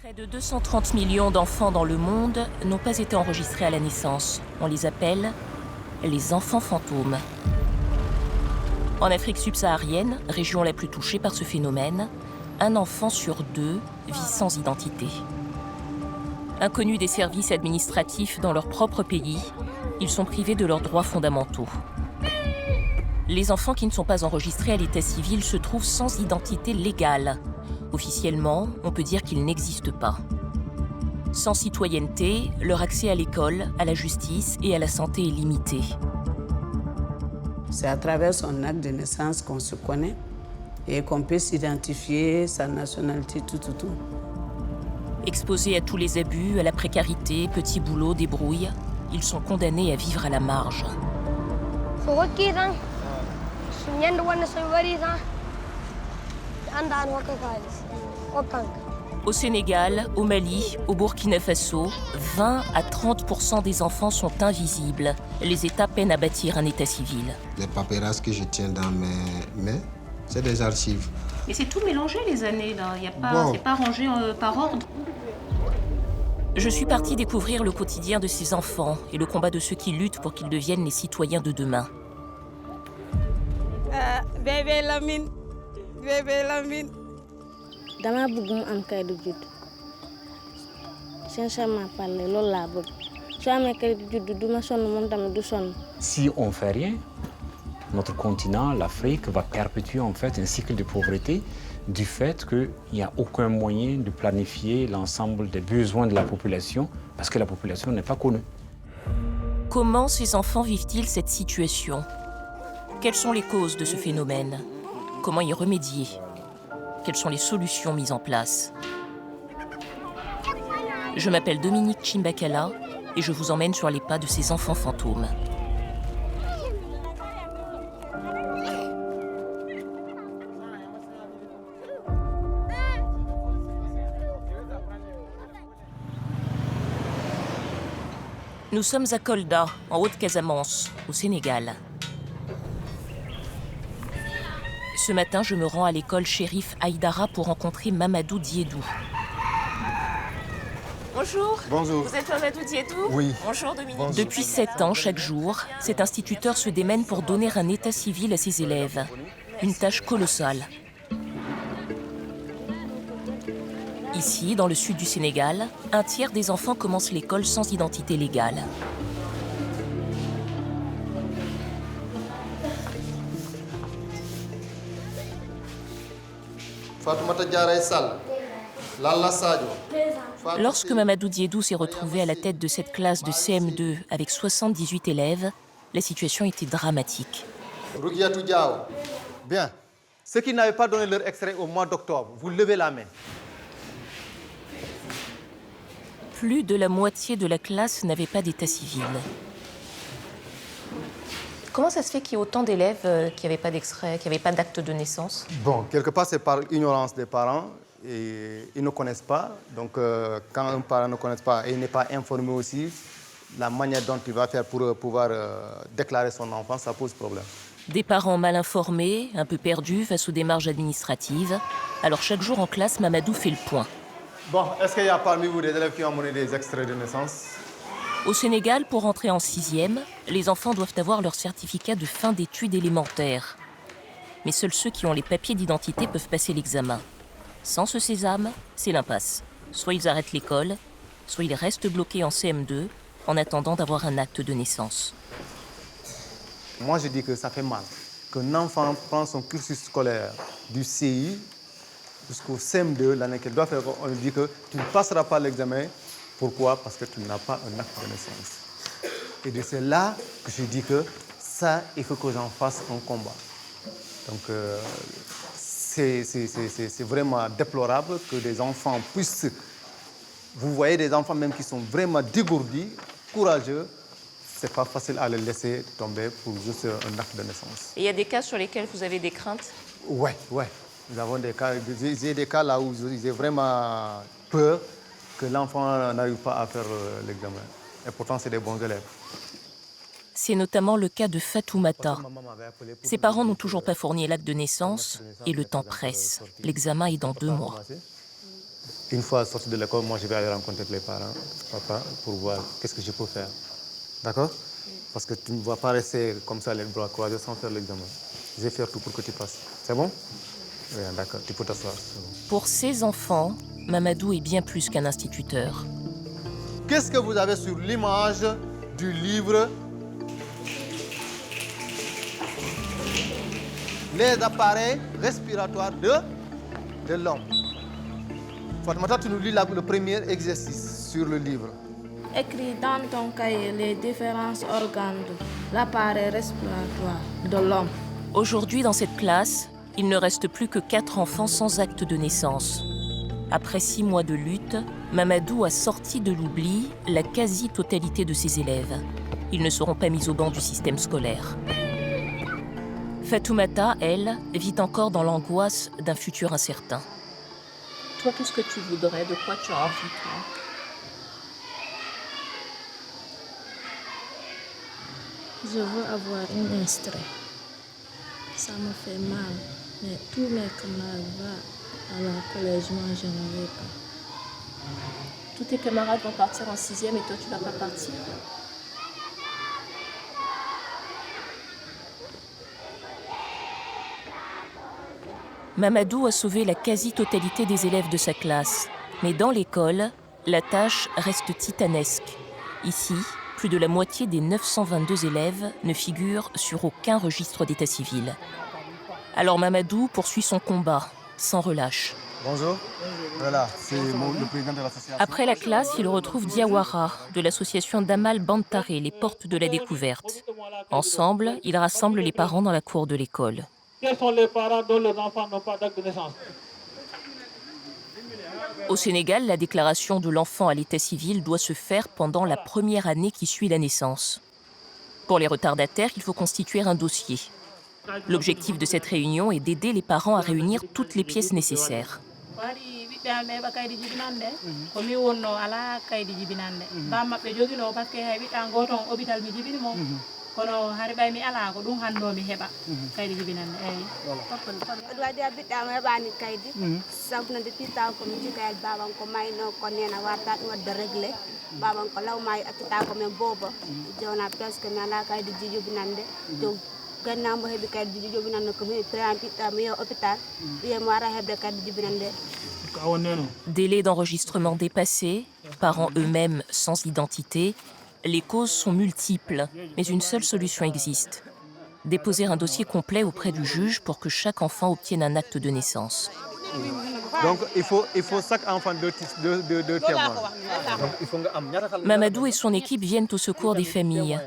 Près de 230 millions d'enfants dans le monde n'ont pas été enregistrés à la naissance. On les appelle les enfants fantômes. En Afrique subsaharienne, région la plus touchée par ce phénomène, un enfant sur deux vit sans identité. Inconnus des services administratifs dans leur propre pays, ils sont privés de leurs droits fondamentaux. Les enfants qui ne sont pas enregistrés à l'état civil se trouvent sans identité légale. Officiellement, on peut dire qu'ils n'existent pas. Sans citoyenneté, leur accès à l'école, à la justice et à la santé est limité. C'est à travers son acte de naissance qu'on se connaît et qu'on peut s'identifier, sa nationalité, tout. Exposés à tous les abus, à la précarité, petits boulots, débrouilles, ils sont condamnés à vivre à la marge. Au Sénégal, au Mali, au Burkina Faso, 20 à 30% des enfants sont invisibles. Les États peinent à bâtir un état civil. Les paperasses que je tiens dans mes mains, c'est des archives. Mais c'est tout mélangé les années là, c'est pas rangé par ordre. Je suis partie découvrir le quotidien de ces enfants et le combat de ceux qui luttent pour qu'ils deviennent les citoyens de demain. Bébé Lamine. dama bëgg mu am kayit du judd sincèrement parler loolu laa bëgg su amee kayit du judd du ma sonn moom tamit du sonn. Si on fait rien, notre continent, l'Afrique, va perpétuer en fait un cycle de pauvreté du fait qu'il n'y a aucun moyen de planifier l'ensemble des besoins de la population parce que la population n'est pas connue. Comment ces enfants vivent-ils cette situation ? Quelles sont les causes de ce phénomène ? Comment y remédier ? Quelles sont les solutions mises en place ? Je m'appelle Dominique Chimbakala et je vous emmène sur les pas de ces enfants fantômes. Nous sommes à Kolda, en Haute-Casamance, au Sénégal. Ce matin, je me rends à l'école Chérif Aïdara pour rencontrer Mamadou Diédou. Bonjour. Bonjour. Vous êtes Mamadou Diédou ? Oui. Bonjour Dominique. Bonjour. Depuis 7 ans, chaque jour, cet instituteur se démène pour donner un état civil à ses élèves. Une tâche colossale. Ici, dans le sud du Sénégal, un tiers des enfants commencent l'école sans identité légale. Lorsque Mamadou Diédou s'est retrouvé à la tête de cette classe de CM2 avec 78 élèves, la situation était dramatique. Rougiatou Diao. Bien. Ceux qui n'avaient pas donné leur extrait au mois d'octobre, vous levez la main. Plus de la moitié de la classe n'avait pas d'état civil. Comment ça se fait qu'il y ait autant d'élèves qui n'avaient pas d'extrait, qui n'avaient pas d'acte de naissance ? Bon, quelque part, c'est par ignorance des parents. Et ils ne connaissent pas. Donc, quand un parent ne connaît pas et il n'est pas informé aussi, la manière dont il va faire pour pouvoir déclarer son enfant, ça pose problème. Des parents mal informés, un peu perdus face aux démarches administratives. Alors chaque jour en classe, Mamadou fait le point. Bon, est-ce qu'il y a parmi vous des élèves qui ont amené des extraits de naissance ? Au Sénégal, pour entrer en 6e, les enfants doivent avoir leur certificat de fin d'études élémentaires. Mais seuls ceux qui ont les papiers d'identité peuvent passer l'examen. Sans ce sésame, c'est l'impasse. Soit ils arrêtent l'école, soit ils restent bloqués en CM2 en attendant d'avoir un acte de naissance. Moi, je dis que ça fait mal. Qu'un enfant prend son cursus scolaire du CI jusqu'au CM2, l'année qu'il doit faire, on lui dit que tu ne passeras pas l'examen. Pourquoi ? Parce que tu n'as pas un acte de naissance. Et c'est là que je dis que ça, il faut que j'en fasse un combat. Donc, c'est vraiment déplorable que des enfants puissent... Vous voyez des enfants même qui sont vraiment dégourdis, courageux. C'est pas facile à les laisser tomber pour juste un acte de naissance. Et il y a des cas sur lesquels vous avez des craintes ? Oui. Nous avons des cas, des cas là où ils ont vraiment peur que l'enfant n'arrive pas à faire l'examen. Et pourtant, c'est des bons élèves. C'est notamment le cas de Fatoumata. Ses parents n'ont toujours pas fourni l'acte de naissance et le temps presse. L'examen est dans 2 mois. Une fois sorti de l'école, moi je vais aller rencontrer les parents, papa, pour voir qu'est-ce que je peux faire. D'accord? Parce que tu ne vas pas rester comme ça les bras croisés sans faire l'examen. Je vais faire tout pour que tu passes. C'est bon? Oui, d'accord, tu peux t'asseoir. C'est bon. Pour ces enfants, Mamadou est bien plus qu'un instituteur. Qu'est-ce que vous avez sur l'image du livre? Les appareils respiratoires de l'homme. Fatoumata, tu nous lis le premier exercice sur le livre. Écris dans ton cahier les différents organes de l'appareil respiratoire de l'homme. Aujourd'hui, dans cette classe, il ne reste plus que 4 enfants sans acte de naissance. Après 6 mois de lutte, Mamadou a sorti de l'oubli la quasi-totalité de ses élèves. Ils ne seront pas mis au banc du système scolaire. Fatoumata, elle, vit encore dans l'angoisse d'un futur incertain. Toi, qu'est-ce que tu voudrais? De quoi tu as envie, toi? Je veux avoir un instrait. Ça me fait mal, mais tous mes camarades vont à la collège, moi je ne vais pas. Tous tes camarades vont partir en 6e et toi, tu vas pas partir? Mamadou a sauvé la quasi-totalité des élèves de sa classe. Mais dans l'école, la tâche reste titanesque. Ici, plus de la moitié des 922 élèves ne figurent sur aucun registre d'état civil. Alors Mamadou poursuit son combat, sans relâche. Bonjour. Voilà, c'est le président de l'association. Après la classe, il retrouve Diawara, de l'association Damal Bantaré, les portes de la découverte. Ensemble, ils rassemblent les parents dans la cour de l'école. Quels sont les parents dont les enfants n'ont pas d'acte de naissance? Au Sénégal, la déclaration de l'enfant à l'état civil doit se faire pendant la première année qui suit la naissance. Pour les retardataires, il faut constituer un dossier. L'objectif de cette réunion est d'aider les parents à réunir toutes les pièces nécessaires. kono hari ɓaymi ala ko ɗum hanno mi heɓa kaydi jibinande eyyi ɗum waɗi a ɓiɗɗama heɓani kaydi sabuna depuis taw komi jigayal baban ko mayno ko nena warta ɗum wadde réglé baban ko lawmayi accata ko men booba jona presque mi ala kaydi jibinande to gannamo heeɓi kaydi jibinande ko mi préan ɓiɗɗa mi yaha hôpital wiyemo ara heɓde kaydi jibinande. Délai d'enregistrement dépassé, parents eux-mêmes sans identité, les causes sont multiples, mais une seule solution existe. Déposer un dossier complet auprès du juge pour que chaque enfant obtienne un acte de naissance. Donc il faut chaque enfant deux témoins. Mamadou et son équipe viennent au secours des familles.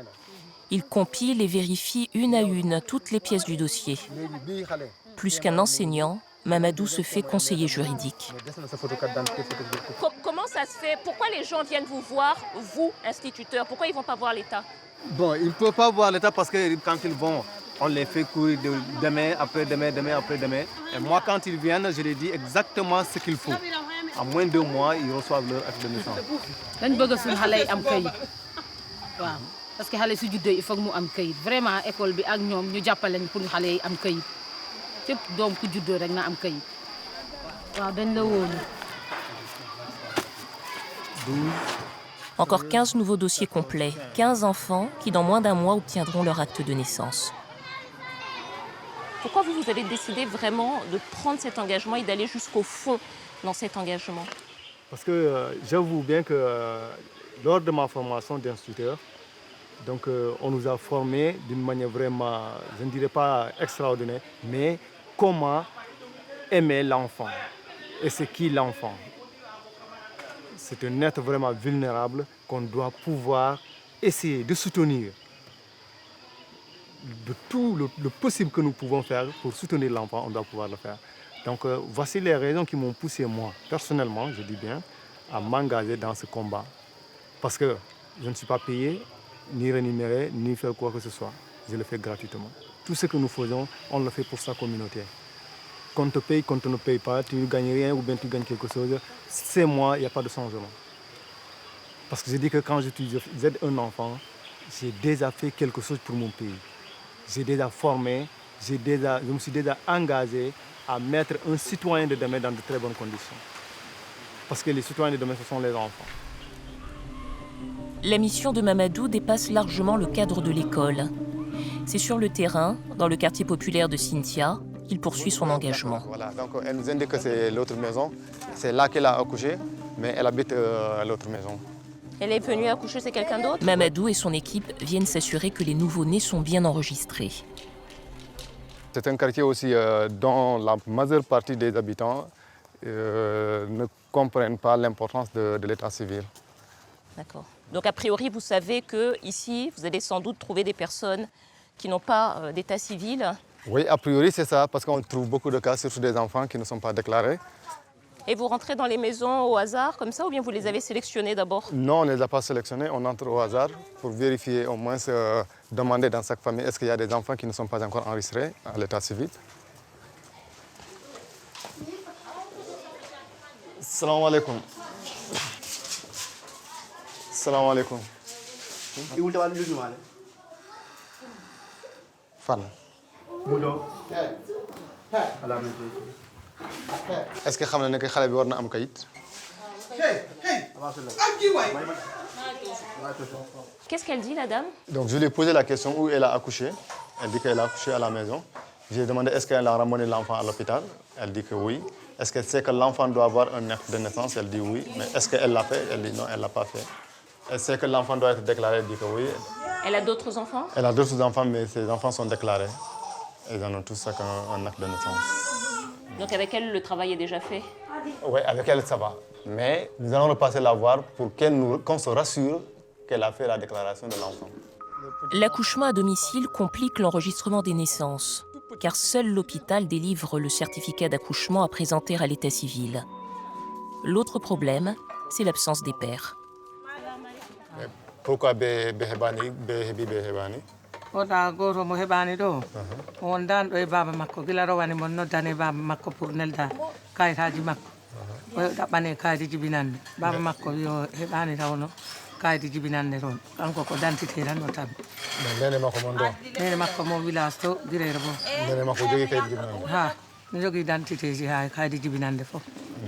Ils compilent et vérifient une à une toutes les pièces du dossier. Plus qu'un enseignant, Mamadou se fait conseiller juridique. Comment ça se fait? Pourquoi les gens viennent vous voir, vous, instituteurs? Pourquoi ils ne vont pas voir l'État? Bon, ils ne peuvent pas voir l'État parce que quand ils vont, on les fait courir demain, après-demain, demain, après-demain. Et moi, quand ils viennent, je les dis exactement ce qu'il faut. En moins de 2 mois, ils reçoivent leur acte de naissance. parce que xale su juddoo il faut mu am kayit vraiment école bi ak ñoom ñu jàppale ñu pour xale yi am kayit fépp doom ku juddoo rek na am kayit waaw dañ la wóolu. Encore 15 nouveaux dossiers complets, 15 enfants qui dans moins d'un mois obtiendront leur acte de naissance. Pourquoi vous avez décidé vraiment de prendre cet engagement et d'aller jusqu'au fond dans cet engagement? Parce que j'avoue bien que lors de ma formation d'instructeur, donc on nous a formés d'une manière vraiment, je ne dirais pas extraordinaire, mais comment aimer l'enfant. Et c'est qui l'enfant? C'est un être vraiment vulnérable qu'on doit pouvoir essayer de soutenir. De tout le possible que nous pouvons faire pour soutenir l'enfant, on doit pouvoir le faire. Donc voici les raisons qui m'ont poussé moi, personnellement, je dis bien, à m'engager dans ce combat. Parce que je ne suis pas payé, ni rémunéré, ni faire quoi que ce soit. Je le fais gratuitement. Tout ce que nous faisons, on le fait pour sa communauté. Qu'on te paye, qu'on ne te paye pas, tu ne gagnes rien ou bien tu gagnes quelque chose, c'est moi, il n'y a pas de changement. Parce que je dis que quand j'aide un enfant, j'ai déjà fait quelque chose pour mon pays. J'ai déjà formé, je me suis déjà engagé à mettre un citoyen de demain dans de très bonnes conditions. parce que les citoyens de demain, ce sont les enfants. La mission de Mamadou dépasse largement le cadre de l'école. C'est sur le terrain, dans le quartier populaire de Cynthia, qu'il poursuit son engagement. Voilà, donc elle nous indique que c'est l'autre maison. C'est là qu'elle a accouché, mais elle habite à l'autre maison. Elle est venue accoucher, c'est quelqu'un d'autre? Mamadou et son équipe viennent s'assurer que les nouveau-nés sont bien enregistrés. C'est un quartier aussi dont la majeure partie des habitants ne comprennent pas l'importance de l'état civil. D'accord. Donc a priori, vous savez qu'ici, vous allez sans doute trouver des personnes qui n'ont pas d'état civil. Oui, a priori c'est ça, parce qu'on trouve beaucoup de cas, surtout des enfants qui ne sont pas déclarés. Et vous rentrez dans les maisons au hasard comme ça, ou bien vous les avez sélectionnées d'abord? Non, on ne les a pas sélectionnés, on entre au hasard pour vérifier, au moins demander dans chaque famille est-ce qu'il y a des enfants qui ne sont pas encore enregistrés à l'état civil. Salam alaikum. Salam alaikum. Fan. Est-ce que xam na ne que xale bi war na am kayit? Qu'est-ce qu'elle dit, la dame? Donc je lui ai posé la question où elle a accouché. Elle dit qu'elle a accouché à la maison. J'ai demandé est-ce qu'elle a ramené l'enfant à l'hôpital. Elle dit que oui. Est-ce qu'elle sait que l'enfant doit avoir un acte de naissance? Elle dit oui. Mais est-ce qu'elle l'a fait? Elle dit non, elle ne l'a pas fait. Elle sait que l'enfant doit être déclaré. Elle dit que oui. Elle a d'autres enfants? Elle a d'autres enfants, mais ses enfants sont déclarés. Ils en ont tous chacun un acte de naissance. Donc avec elle, le travail est déjà fait? Oui, avec elle, ça va. Mais nous allons repasser la voir pour qu'on se rassure qu'elle a fait la déclaration de l'enfant. L'accouchement à domicile complique l'enregistrement des naissances, car seul l'hôpital délivre le certificat d'accouchement à présenter à l'état civil. L'autre problème, c'est l'absence des pères. Pourquoi Behebani? Oɗa goto mo heɓani ɗo on dan ɗo e baba makko gila rowani mon noddane baba makko pour nelda kayitaji makko o ɗaɓɓane kayiti jibinande baba makko yo heɓani tawno kayiti jibinande toon kanko ko dentité tan o tabi nene makko mon ɗo nene makko mo village to guirere bo nene makko jogui kayiti jibinande ha mi jogui dentité ji ha kayiti jibinande fof.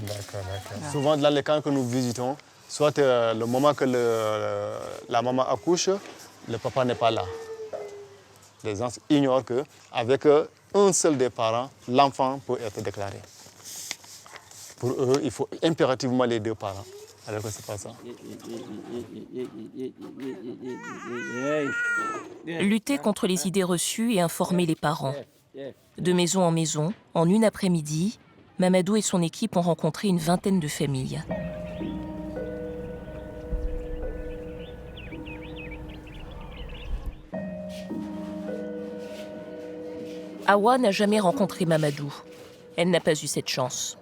D'accord. Souvent dans les camps que nous visitons, soit le moment que la maman accouche, le papa n'est pas là. Les gens ignorent qu'avec un seul des parents, l'enfant peut être déclaré. Pour eux, il faut impérativement les deux parents. Alors que ce n'est pas ça. Lutter contre les idées reçues et informer les parents. De maison en maison, en une après-midi, Mamadou et son équipe ont rencontré une vingtaine de familles. Awa n'a jamais rencontré Mamadou. Elle n'a pas eu cette chance.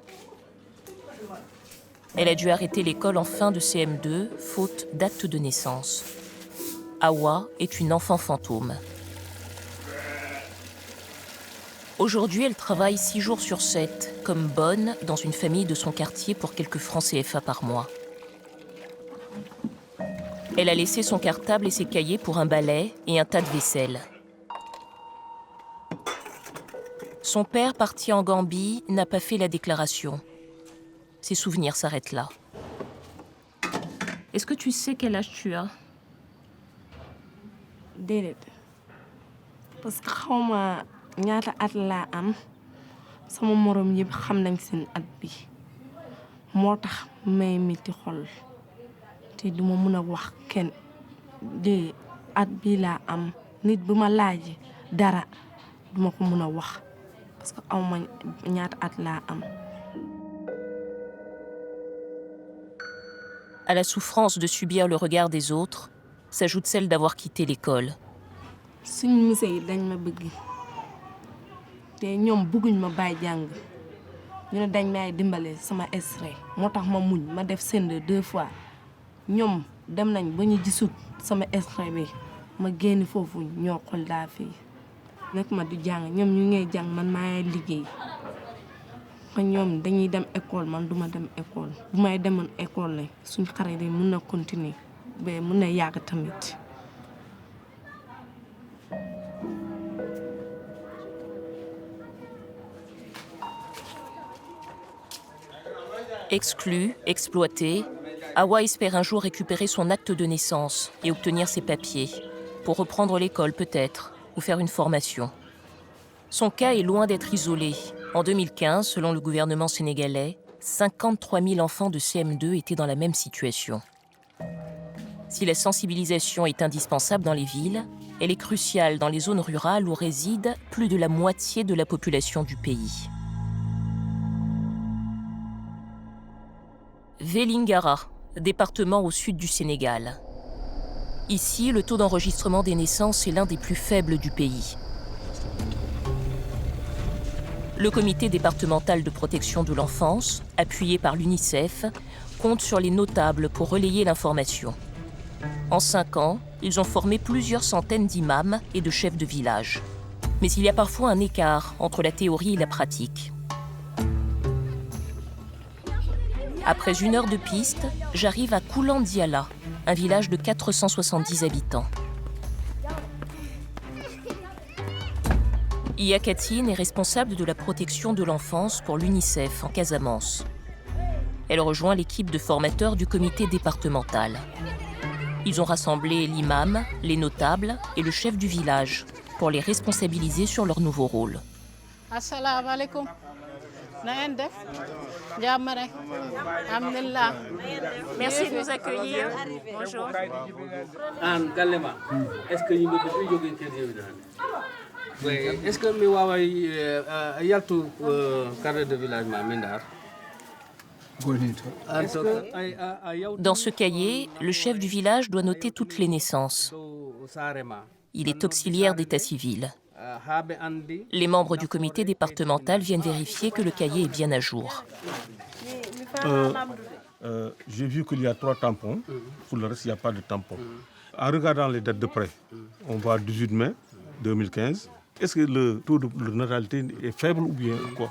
Elle a dû arrêter l'école en fin de CM2, faute d'acte de naissance. Awa est une enfant fantôme. Aujourd'hui, elle travaille 6 jours sur 7, comme bonne, dans une famille de son quartier pour quelques francs CFA par mois. Elle a laissé son cartable et ses cahiers pour un balai et un tas de vaisselle. Son père, parti en Gambie, n'a pas fait la déclaration. Ses souvenirs s'arrêtent là. Est-ce que tu sais quel âge tu as? Déedéet parce que xawma ñaata at laa am sama morom yëpp xam nañ seen at bi moo tax may metti xol te duma mën a wax kenn de at bi laa am nit bu ma laaj dara duma ko mën a wax parce que awma ñaata at laa am. À la souffrance de subir le regard des autres, s'ajoute celle d'avoir quitté l'école. suñ musée yi dañ ma bëgg te ñoom bëgguñ ma bàyyi jàng ñu ne dañ may dimbale sama extrait moo tax ma muñ ma def CM2 2 fois ñoom dem nañ ba ñu gisut sama extrait bi ma génn foofu ñoo xol daa fii nekk ma du jàng ñoom ñu ngay jàng man maay liggéey ma ñoom dañuy dem école man duma dem école bu may demoon école la suñ xare yi mën na continuer ba mën na yàgg tamit. Exclue, exploitée, Hawa espère un jour récupérer son acte de naissance et obtenir ses papiers, pour reprendre l'école peut-être, ou faire une formation. Son cas est loin d'être isolé. En 2015, selon le gouvernement sénégalais, 53 000 enfants de CM2 étaient dans la même situation. Si la sensibilisation est indispensable dans les villes, elle est cruciale dans les zones rurales où réside plus de la moitié de la population du pays. Vélingara, département au sud du Sénégal. Ici, le taux d'enregistrement des naissances est l'un des plus faibles du pays. Le comité départemental de protection de l'enfance, appuyé par l'UNICEF, compte sur les notables pour relayer l'information. En 5 ans, ils ont formé plusieurs centaines d'imams et de chefs de village. Mais il y a parfois un écart entre la théorie et la pratique. Après 1 heure de piste, j'arrive à Koulandiala, un village de 470 habitants. Iya Katine est responsable de la protection de l'enfance pour l'UNICEF en Casamance. Elle rejoint l'équipe de formateurs du comité départemental. Ils ont rassemblé l'imam, les notables et le chef du village pour les responsabiliser sur leur nouveau rôle. Assalamu alaikum. Merci de nous accueillir. Bonjour. Est-ce que mi wawa yaltu carnet de village ma mindar? Dans ce cahier, le chef du village doit noter toutes les naissances. Il est auxiliaire d'état civil. Les membres du comité départemental viennent vérifier que le cahier est bien à jour. J'ai vu qu'il y a 3 tampons. Pour le reste, il n'y a pas de tampons. En regardant les dates de près, on voit 18 mai 2015. Est-ce que le taux de natalité est faible ou bien quoi?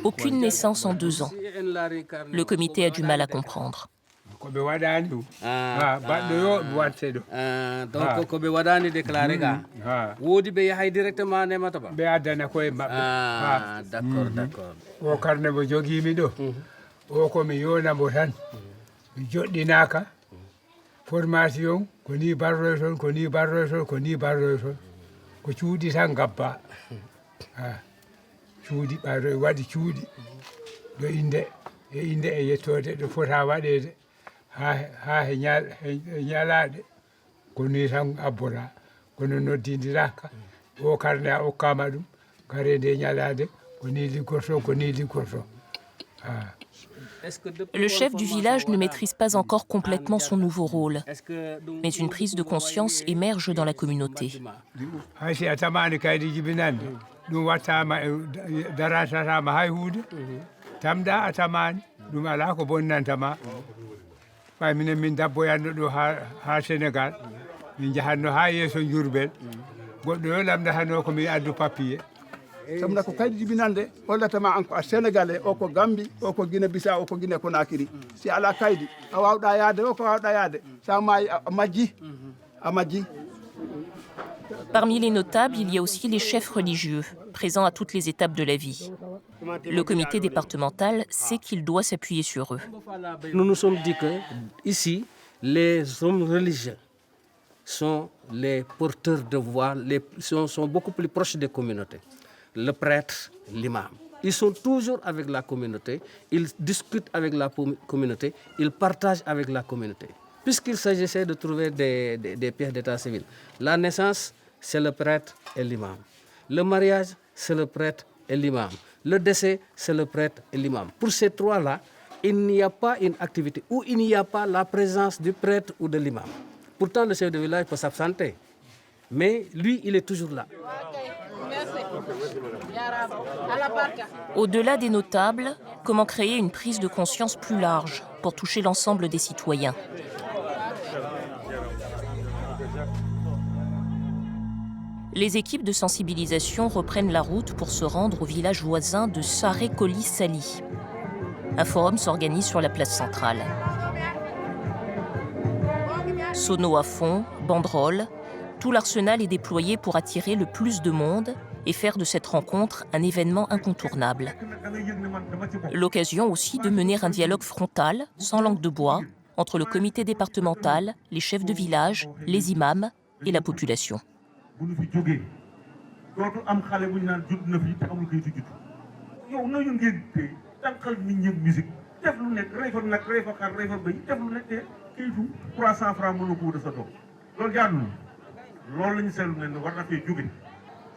Aucune naissance en 2 ans. Le comité a du mal à comprendre. Donc, ko be wadani déclaré ga wodi be yahay directement ne mata ba be adana koy mabbe d'accord o carnet bo jogi mi do o ko mi yona bo tan mi joddinaka formation ko ni barro ton ko ni barro ton ko ni barro ton ko cuudi tan gabba cuudi ɓaɗo waɗi cuudi ɗo inde e yettode ɗo fota waɗede ha he ñalaɗe ko ni tan abbora kono noddidiraka o karne a okkama ɗum gare nde ñalade ko ni liggorto ko ni liggorto. Le chef du village ne maîtrise pas encore complètement son nouveau rôle, mais une prise de conscience émerge dans la communauté. Haysi a tamani kaydi jibinande ɗum wattama darantatama hay hunde tamda a tamani ɗum ala ko bonnantama ɓay minen min dabboyanno ɗo ha Sénégal min jahanno ha yeeso Diourbel goɗɗo yo lamdatano komi addu papier samna ko kaydi jibinande hollatama an ko a sénégalais o ko Gambie o ko Guinée Bissau o ko Guinée Conakry si ala kaydi a wawɗa yaade o ko wawɗa yaade sa maayi a majji. Parmi les notables, il y a aussi les chefs religieux, présents à toutes les étapes de la vie. Le comité départemental sait qu'il doit s'appuyer sur eux. Nous nous sommes dit que ici, les hommes religieux sont les porteurs de voix, sont beaucoup plus proches des communautés. Le prêtre, l'imam. Ils sont toujours avec la communauté, ils discutent avec la communauté, ils partagent avec la communauté. Puisqu'il s'agissait de trouver des pièces d'état civil. La naissance, c'est le prêtre et l'imam. Le mariage, c'est le prêtre et l'imam. Le décès, c'est le prêtre et l'imam. Pour ces 3-là, il n'y a pas une activité où il n'y a pas la présence du prêtre ou de l'imam. Pourtant, le chef de village peut s'absenter, mais lui, il est toujours là. Au-delà des notables, comment créer une prise de conscience plus large pour toucher l'ensemble des citoyens? Les équipes de sensibilisation reprennent la route pour se rendre au village voisin de Saré-Koli-Sali. Un forum s'organise sur la place centrale. Sonos à fond, banderoles, tout l'arsenal est déployé pour attirer le plus de monde et faire de cette rencontre un événement incontournable. L'occasion aussi de mener un dialogue frontal, sans langue de bois, entre le comité départemental, les chefs de village, les imams et la population.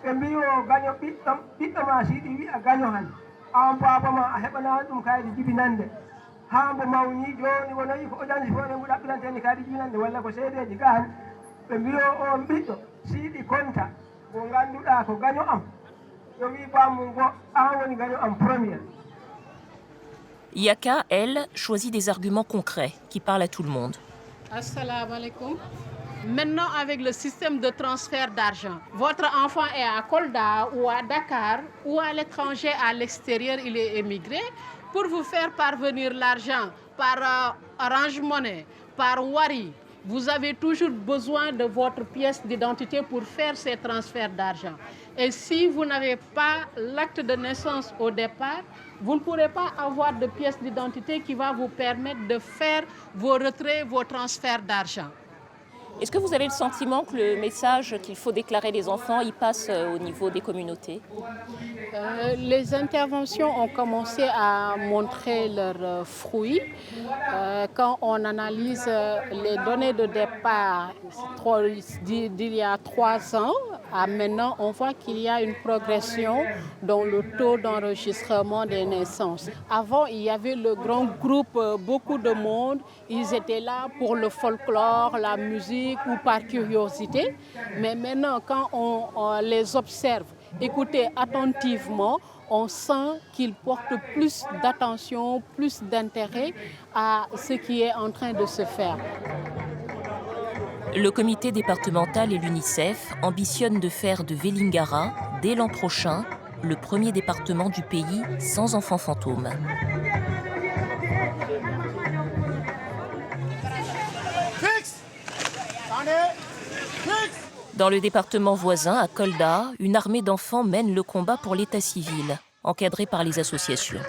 ɓe mbi o gaño ɓiɗɗo ma siɗi wiya gaño han an baba ma a heɓana ɗum kaydi jibinande ha mbo mawni joni wonoyi ko ojansi fo ɗen mo ɗaɓɓiranteni kaydi jibinande walla ko seedeji ga han ɓe mbi o on ɓiɗɗo siɗi konta mo ganduɗa ko gaño am yo wi bamum go an woni gaño am premiére. Yaka, elle, choisit des arguments concrets qui parlent à tout le monde. Assalamu alaikum. Maintenant, avec le système de transfert d'argent, votre enfant est à Kolda ou à Dakar ou à l'étranger, à l'extérieur, il est émigré. Pour vous faire parvenir l'argent par Orange Money, par Wari, vous avez toujours besoin de votre pièce d'identité pour faire ces transferts d'argent. Et si vous n'avez pas l'acte de naissance au départ, vous ne pourrez pas avoir de pièce d'identité qui va vous permettre de faire vos retraits, vos transferts d'argent. Est-ce que vous avez le sentiment que le message qu'il faut déclarer les enfants, il passe au niveau des communautés? Les interventions ont commencé à montrer leurs fruits. Quand on analyse les données de départ d'il y a 3 ans à maintenant, on voit qu'il y a une progression dans le taux d'enregistrement des naissances. Avant, il y avait le grand groupe, beaucoup de monde. Ils étaient là pour le folklore, la musique ou par curiosité. Mais maintenant, quand on les observe, écoutez attentivement, on sent qu'ils portent plus d'attention, plus d'intérêt à ce qui est en train de se faire. Le comité départemental et l'UNICEF ambitionnent de faire de Vélingara, dès l'an prochain, le premier département du pays sans enfants fantômes. Dans le département voisin, à Kolda, une armée d'enfants mène le combat pour l'état civil, encadré par les associations.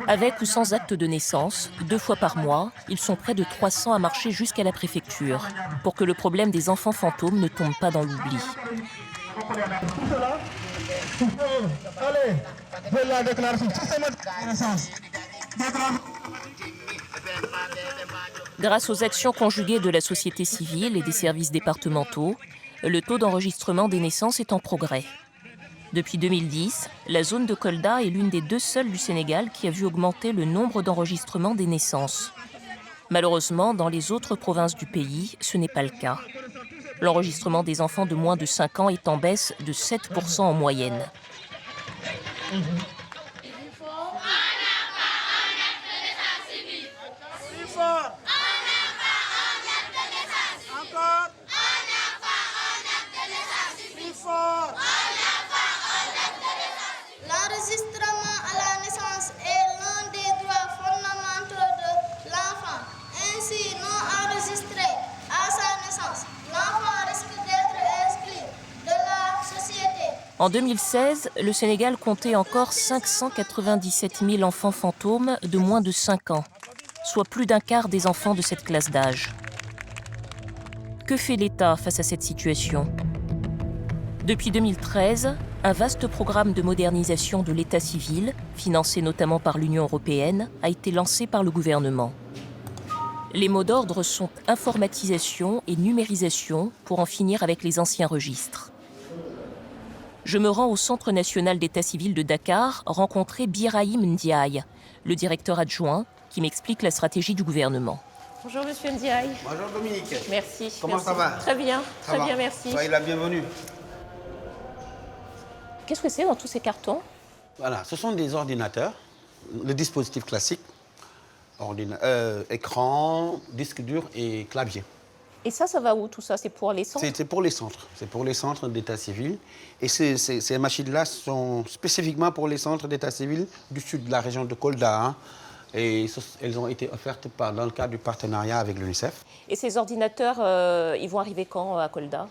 Avec ou sans acte de naissance, 2 fois par mois, ils sont près de 300 à marcher jusqu'à la préfecture, pour que le problème des enfants fantômes ne tombe pas dans l'oubli. Grâce aux actions conjuguées de la société civile et des services départementaux, le taux d'enregistrement des naissances est en progrès. Depuis 2010, la zone de Kolda est l'une des 2 seules du Sénégal qui a vu augmenter le nombre d'enregistrements des naissances. Malheureusement, dans les autres provinces du pays, ce n'est pas le cas. L'enregistrement des enfants de moins de 5 ans est en baisse de 7% en moyenne. L'enregistrement à la naissance est l'un des droits fondamentaux de l'enfant. Ainsi, non enregistré à sa naissance, l'enfant risque d'être exclu de la société. En 2016, le Sénégal comptait encore 597 000 enfants fantômes de moins de 5 ans, soit plus d'un quart des enfants de cette classe d'âge. Que fait l'État face à cette situation ? Depuis 2013, un vaste programme de modernisation de l'état civil, financé notamment par l'Union européenne, a été lancé par le gouvernement. Les mots d'ordre sont informatisation et numérisation pour en finir avec les anciens registres. Je me rends au Centre national d'état civil de Dakar rencontrer Birahim Ndiaye, le directeur adjoint, qui m'explique la stratégie du gouvernement. Bonjour Monsieur Ndiaye. Bonjour Dominique. Merci. Comment merci. ça va? Très bien, merci. Soyez la bienvenue. Qu'est-ce que c'est dans tous ces cartons? Voilà, ce sont des ordinateurs, le dispositif classique, écran, disque dur et clavier. Et ça va où tout ça? C'est pour les centres? C'est pour les centres. C'est pour les centres d'état civil. Et ces machines-là sont spécifiquement pour les centres d'état civil du sud de la région de Kolda. Hein. Et elles ont été offertes dans le cadre du partenariat avec l'UNICEF. Et ces ordinateurs, ils vont arriver quand à Kolda?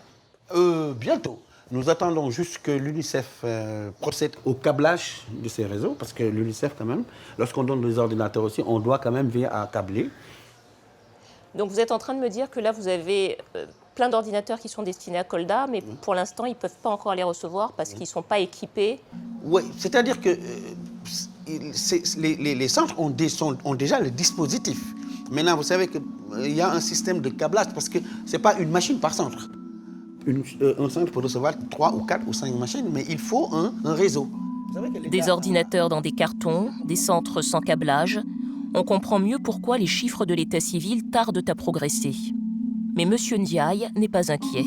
Bientôt. Nous attendons juste que l'UNICEF procède au câblage de ces réseaux, parce que l'UNICEF, quand même, lorsqu'on donne des ordinateurs aussi, on doit quand même veiller à câbler. Donc vous êtes en train de me dire que là, vous avez plein d'ordinateurs qui sont destinés à Kolda, mais pour l'instant, ils ne peuvent pas encore les recevoir parce qu'ils ne sont pas équipés. Oui, c'est-à-dire que les centres ont déjà le dispositif. Maintenant, vous savez qu'il y a un système de câblage, parce que ce n'est pas une machine par centre. Un centre peut recevoir 3 ou 4 ou 5 machines, mais il faut un réseau. Des ordinateurs dans des cartons, des centres sans câblage. On comprend mieux pourquoi les chiffres de l'état civil tardent à progresser. Mais M. Ndiaye n'est pas inquiet.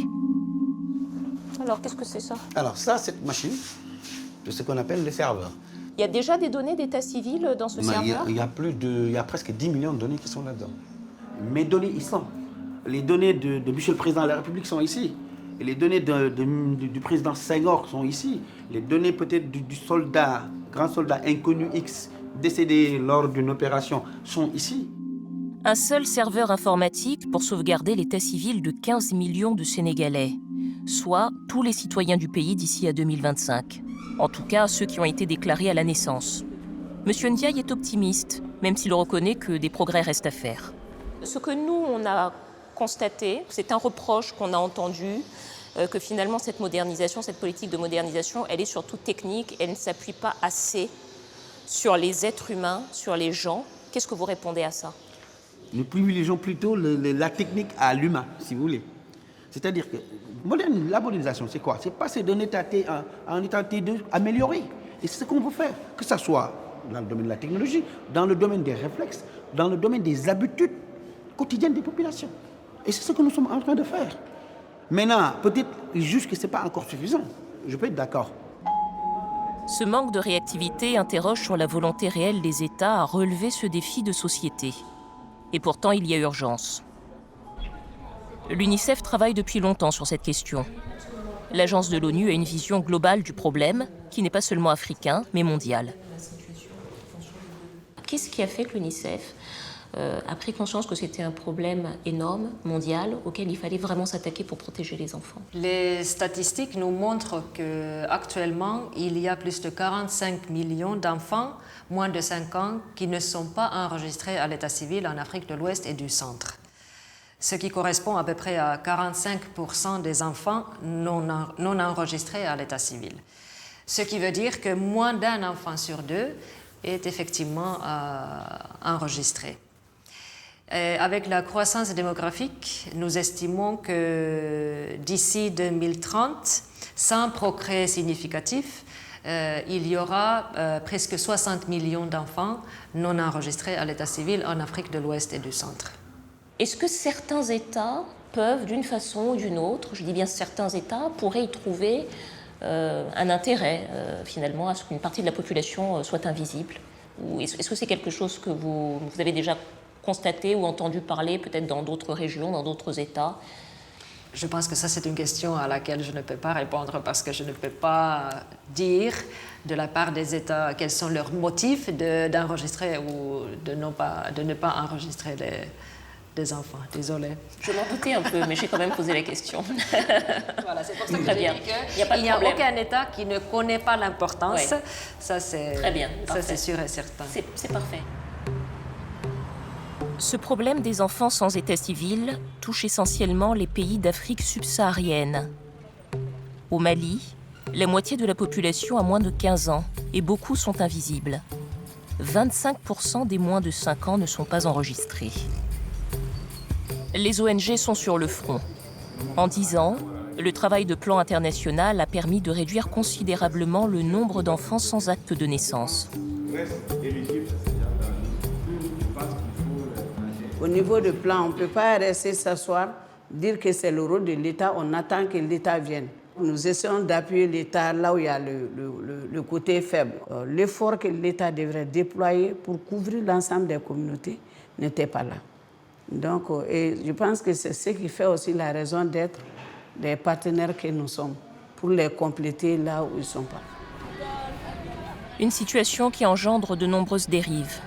Alors, qu'est-ce que c'est ça? Alors ça, cette machine, c'est ce qu'on appelle le serveur. Il y a déjà des données d'état civil dans ce serveur? Il y a presque 10 millions de données qui sont là-dedans. Mes données, ils sont. Les données de M. le Président de la République sont ici. Et les données du président Senghor sont ici. Les données peut-être du soldat, grand soldat inconnu X, décédé lors d'une opération, sont ici. Un seul serveur informatique pour sauvegarder l'état civil de 15 millions de Sénégalais, soit tous les citoyens du pays d'ici à 2025. En tout cas, ceux qui ont été déclarés à la naissance. M. Ndiaye est optimiste, même s'il reconnaît que des progrès restent à faire. Ce que nous, on a constaté, c'est un reproche qu'on a entendu, que finalement cette modernisation, cette politique de modernisation, elle est surtout technique, elle ne s'appuie pas assez sur les êtres humains, sur les gens. Qu'est-ce que vous répondez à ça? Nous privilégions plutôt la technique à l'humain, si vous voulez. C'est-à-dire que la modernisation, c'est quoi? C'est passer d'un état T1 à un état T2 amélioré. Et c'est ce qu'on veut faire, que ce soit dans le domaine de la technologie, dans le domaine des réflexes, dans le domaine des habitudes quotidiennes des populations. Et c'est ce que nous sommes en train de faire. Maintenant, peut-être juste que ce n'est pas encore suffisant. Je peux être d'accord. Ce manque de réactivité interroge sur la volonté réelle des États à relever ce défi de société. Et pourtant, il y a urgence. L'UNICEF travaille depuis longtemps sur cette question. L'agence de l'ONU a une vision globale du problème, qui n'est pas seulement africain, mais mondial. Qu'est-ce qui a fait que l'UNICEF a pris conscience que c'était un problème énorme, mondial, auquel il fallait vraiment s'attaquer pour protéger les enfants? Les statistiques nous montrent qu'actuellement, il y a plus de 45 millions d'enfants, moins de 5 ans, qui ne sont pas enregistrés à l'état civil en Afrique de l'Ouest et du Centre. Ce qui correspond à peu près à 45% des enfants non enregistrés à l'état civil. Ce qui veut dire que moins d'un enfant sur 2 est effectivement enregistré. Et avec la croissance démographique, nous estimons que d'ici 2030, sans progrès significatif, il y aura presque 60 millions d'enfants non enregistrés à l'état civil en Afrique de l'Ouest et du Centre. Est-ce que certains États peuvent, d'une façon ou d'une autre, je dis bien certains États, pourraient y trouver un intérêt, finalement, à ce qu'une partie de la population soit invisible? Ou est-ce que c'est quelque chose que vous avez déjà constaté ou entendu parler, peut-être dans d'autres régions, dans d'autres États? Je pense que ça, c'est une question à laquelle je ne peux pas répondre parce que je ne peux pas dire de la part des États quels sont leurs motifs d'enregistrer ou de ne pas enregistrer des enfants. Désolée. Je m'en doutais un peu, mais j'ai quand même posé la question. Voilà, c'est pour ça que Très je bien. dis qu'il n'y a aucun État qui ne connaît pas l'importance. Oui. Ça, c'est très bien. Ça, c'est sûr et certain. C'est parfait. Ce problème des enfants sans état civil touche essentiellement les pays d'Afrique subsaharienne. Au Mali, la moitié de la population a moins de 15 ans et beaucoup sont invisibles. 25% des moins de 5 ans ne sont pas enregistrés. Les ONG sont sur le front. En 10 ans, le travail de Plan International a permis de réduire considérablement le nombre d'enfants sans acte de naissance. Au niveau du plan, on ne peut pas rester s'asseoir, dire que c'est le rôle de l'État, on attend que l'État vienne. Nous essayons d'appuyer l'État là où il y a le côté faible. L'effort que l'État devrait déployer pour couvrir l'ensemble des communautés n'était pas là. Donc, et je pense que c'est ce qui fait aussi la raison d'être des partenaires que nous sommes, pour les compléter là où ils ne sont pas. Une situation qui engendre de nombreuses dérives.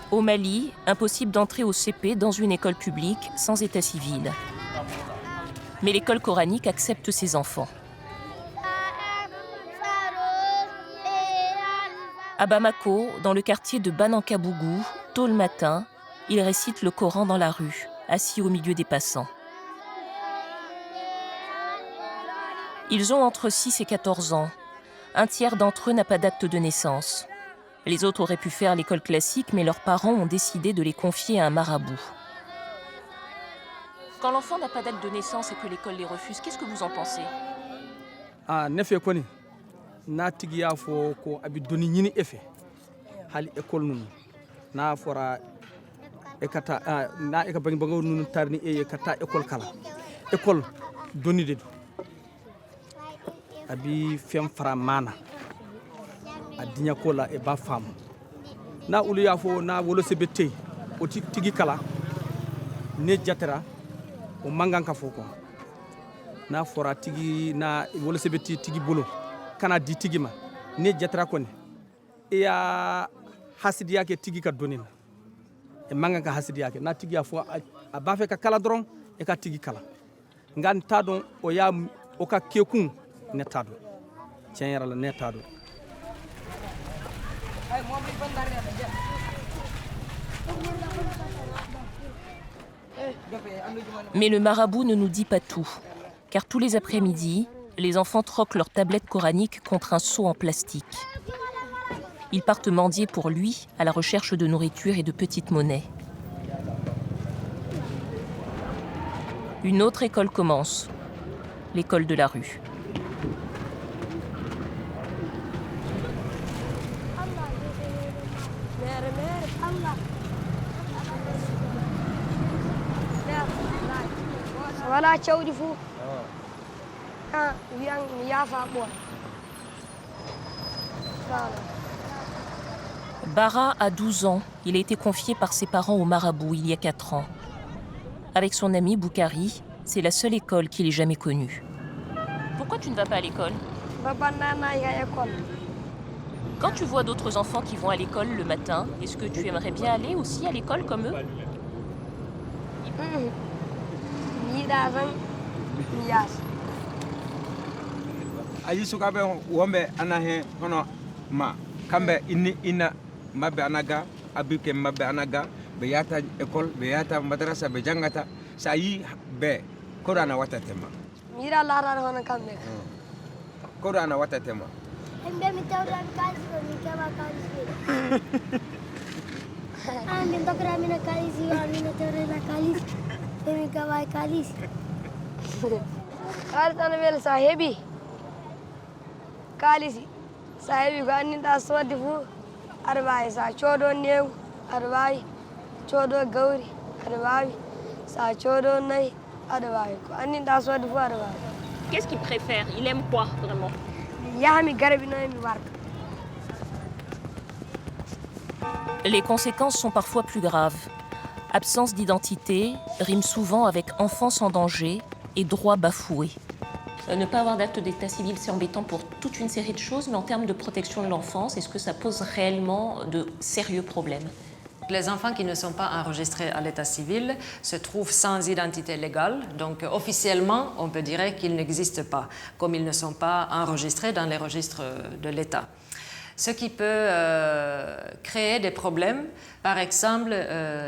Au Mali, impossible d'entrer au CP dans une école publique sans état civil. Mais l'école coranique accepte ces enfants. À Bamako, dans le quartier de Banankabougou, tôt le matin, ils récitent le Coran dans la rue, assis au milieu des passants. Ils ont entre 6 et 14 ans. Un tiers d'entre eux n'a pas d'acte de naissance. Les autres auraient pu faire l'école classique, mais leurs parents ont décidé de les confier à un marabout. Quand l'enfant n'a pas d'acte de naissance et que l'école les refuse, qu'est-ce que vous en pensez? na tigi ya fo ko abi doni ñini efe hali école nun na fora e kata na e ka bang bango nun tarni e kata école kala école doni de abi fem fara mana adinya ko la e ba fam na ulu ya fo na wolo sebete o tigi kala ne jatera o mangan ka fo ko na fora tigi na wolo sebete tigi bolo kana di tigi ma ne jatra ko ne ya hasidiya ke tigi ka donina e manga ka hasidiya ke na tigi afo a ba fe ka kala dron e ka tigi kala ngan tadon o ya o ka kekun ne tado tianyara la ne tado Mais le marabout ne nous dit pas tout, car tous les après-midi, les enfants troquent leur tablette coranique contre un seau en plastique. Ils partent mendier pour lui à la recherche de nourriture et de petites monnaies. Une autre école commence, l'école de la rue. Bara a 12 ans. Il a été confié par ses parents au marabout il y a 4 ans. Avec son ami Boukari, c'est la seule école qu'il ait jamais connue. Pourquoi tu ne vas pas à l'école? Quand tu vois d'autres enfants qui vont à l'école le matin, est-ce que tu aimerais bien aller aussi à l'école comme eux? ayi sukabe wombe anahe hono ma kambe inni ina mabbe anaga abike mabbe anaga be yata école be yata madrasa be jangata sa yi be korana watatema mira lara hono kambe korana watatema embe mi tawra kazi ko mi kaba kazi andi ndokra mina kazi ani na tawra kazi mi kaba kazi artana vel sahibi kalisi sahibi gani da swadi fu arbai sa chodo new arbai chodo gauri arbai sa chodo nai arbai ko ani da swadi fu arbai. Qu'est-ce qu'il préfère? Il aime quoi vraiment? Yami garabi no mi warka. Les conséquences sont parfois plus graves. Absence d'identité rime souvent avec enfance en danger et droits bafoués. Ne pas avoir d'acte d'état civil, c'est embêtant pour toute une série de choses, mais en termes de protection de l'enfance, est-ce que ça pose réellement de sérieux problèmes? Les enfants qui ne sont pas enregistrés à l'état civil se trouvent sans identité légale, donc officiellement, on peut dire qu'ils n'existent pas, comme ils ne sont pas enregistrés dans les registres de l'État. Ce qui peut créer des problèmes, par exemple,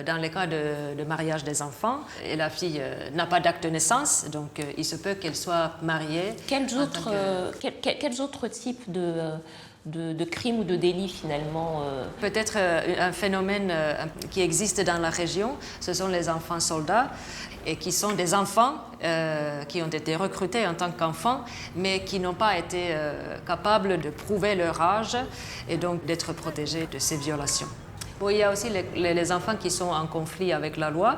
dans les cas de mariage des enfants, et la fille n'a pas d'acte de naissance, donc il se peut qu'elle soit mariée. Quels autres types de crimes ou de délits finalement Peut-être un phénomène qui existe dans la région, ce sont les enfants soldats, et qui sont des enfants qui ont été recrutés en tant qu'enfants, mais qui n'ont pas été capables de prouver leur âge et donc d'être protégés de ces violations. Bon, il y a aussi les enfants qui sont en conflit avec la loi,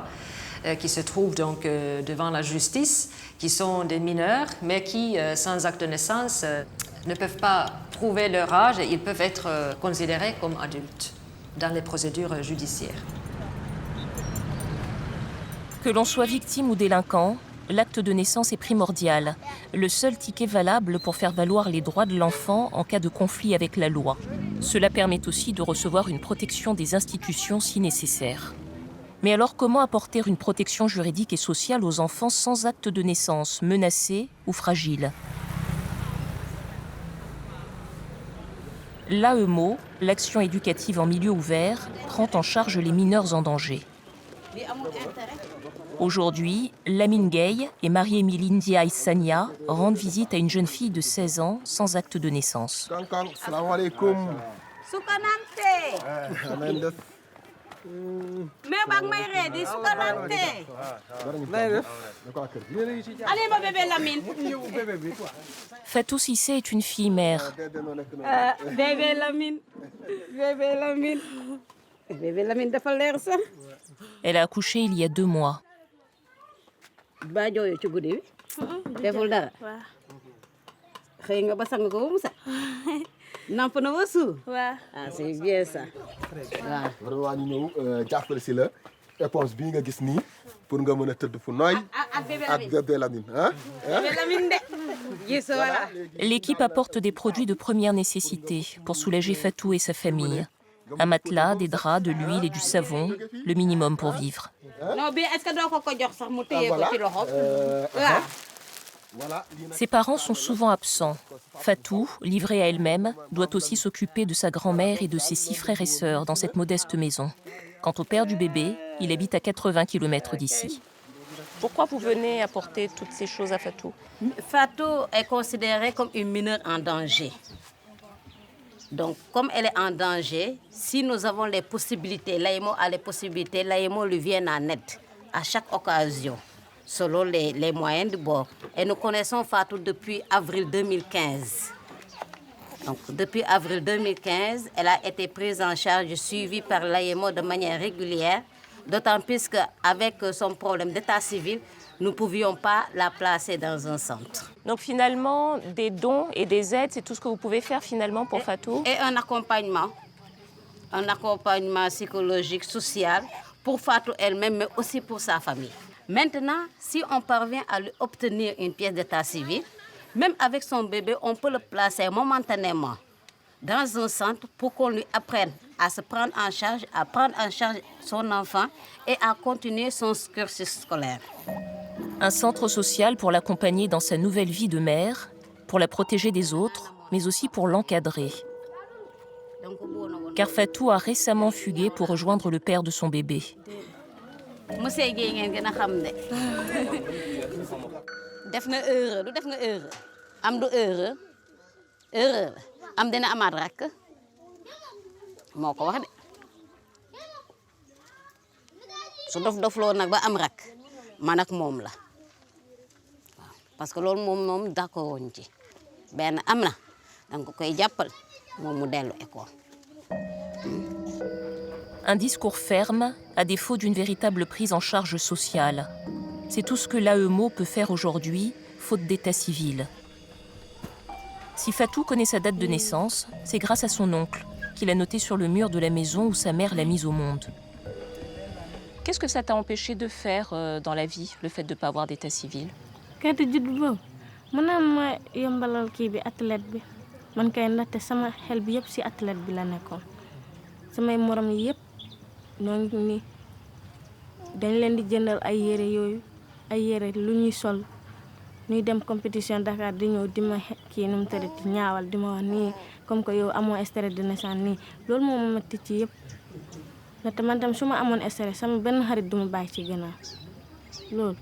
qui se trouvent donc devant la justice, qui sont des mineurs, mais qui, sans acte de naissance, ne peuvent pas prouver leur âge et ils peuvent être considérés comme adultes dans les procédures judiciaires. Que l'on soit victime ou délinquant, l'acte de naissance est primordial, le seul ticket valable pour faire valoir les droits de l'enfant en cas de conflit avec la loi. Cela permet aussi de recevoir une protection des institutions si nécessaire. Mais alors comment apporter une protection juridique et sociale aux enfants sans acte de naissance, menacés ou fragiles? L'AEMO, l'action éducative en milieu ouvert, prend en charge les mineurs en danger. Aujourd'hui, Lamine Gueye et Marie-Émilie Ndiaye Sania rendent visite à une jeune fille de 16 ans sans acte de naissance. Fatou Cissé est une fille mère. Bébé Lamine. Bébé Lamine. Bébé Lamine dafa leer sax. Elle a accouché il y a 2 mois. Ba jooyo ci guddi wi. Deful dara. Xëy nga ba sang ko ba mu sax. Namp na ba suur. Ah, c'est bien ça. Vraiment ñu ñëw jàppale si la éponge bii nga gis nii pour nga mën a tëdd fu nooy ak bébé Lamine. Bébé Lamine de. Gis voilà. L'équipe apporte des produits de première nécessité pour soulager Fatou et sa famille. Un matelas, des draps, de l'huile et du savon, le minimum pour vivre. Non, bien, est-ce que doo ko jox sax mu téye ko ci loxo? Ses parents sont souvent absents. Fatou, livrée à elle-même, doit aussi s'occuper de sa grand-mère et de ses 6 frères et sœurs dans cette modeste maison. Quant au père du bébé, il habite à 80 km d'ici. Pourquoi vous venez apporter toutes ces choses à Fatou? Fatou est considérée comme une mineure en danger. Donc, comme elle est en danger, si nous avons les possibilités, l'AEMO a les possibilités, l'AEMO lui vient en aide à chaque occasion, selon les moyens du bord. Et nous connaissons Fatou depuis avril 2015. Donc, depuis avril 2015, elle a été prise en charge, suivie par l'AEMO de manière régulière, d'autant plus qu'avec son problème d'état civil, nous ne pouvions pas la placer dans un centre. Donc finalement, des dons et des aides, c'est tout ce que vous pouvez faire finalement pour Fatou? Et un accompagnement psychologique, social, pour Fatou elle-même, mais aussi pour sa famille. Maintenant, si on parvient à lui obtenir une pièce d'état civil, même avec son bébé, on peut le placer momentanément dans un centre pour qu'on lui apprenne à se prendre en charge, à prendre en charge son enfant et à continuer son cursus scolaire. Un centre social pour l'accompagner dans sa nouvelle vie de mère, pour la protéger des autres, mais aussi pour l'encadrer. Car Fatou a récemment fugué pour rejoindre le père de son bébé. Monsieur Guèye ngeen gën a xam ne def na erreur du def nga erreur am du erreur am dina amaat rakk moo ko wax de su dof-dofloo nag ba am rakk man ak moom la waaw parce que loolu moom d'accord woon ci benn am na danga ko koy jàppal moom mu dellu école. Un discours ferme, à défaut d'une véritable prise en charge sociale. C'est tout ce que l'AEMO peut faire aujourd'hui, faute d'état civil. Si Fatou connaît sa date de naissance, c'est grâce à son oncle, qui l'a noté sur le mur de la maison où sa mère l'a mise au monde. Qu'est-ce que ça t'a empêché de faire dans la vie, le fait de ne pas avoir d'état civil? Kayitu juddu boobu mën ma yombalal kii bi athlète bi man kay ndaxte sama xel bi yëpp si athlète bi la nekkoon samay morom yi yëpp ñoo ni dañ leen di jëndal ay yére lu ñuy sol ñuy dem compétition Dakar di ñëw di ma kii nu mu tëddati ñaawal di ma wax nii comme que yow amoo extrait de naissance nii loolu moo ma metti ci yëpp ndaxte man tam su ma amoon extrait sama benn xarit du ma bàyyi ci gannaaw loolu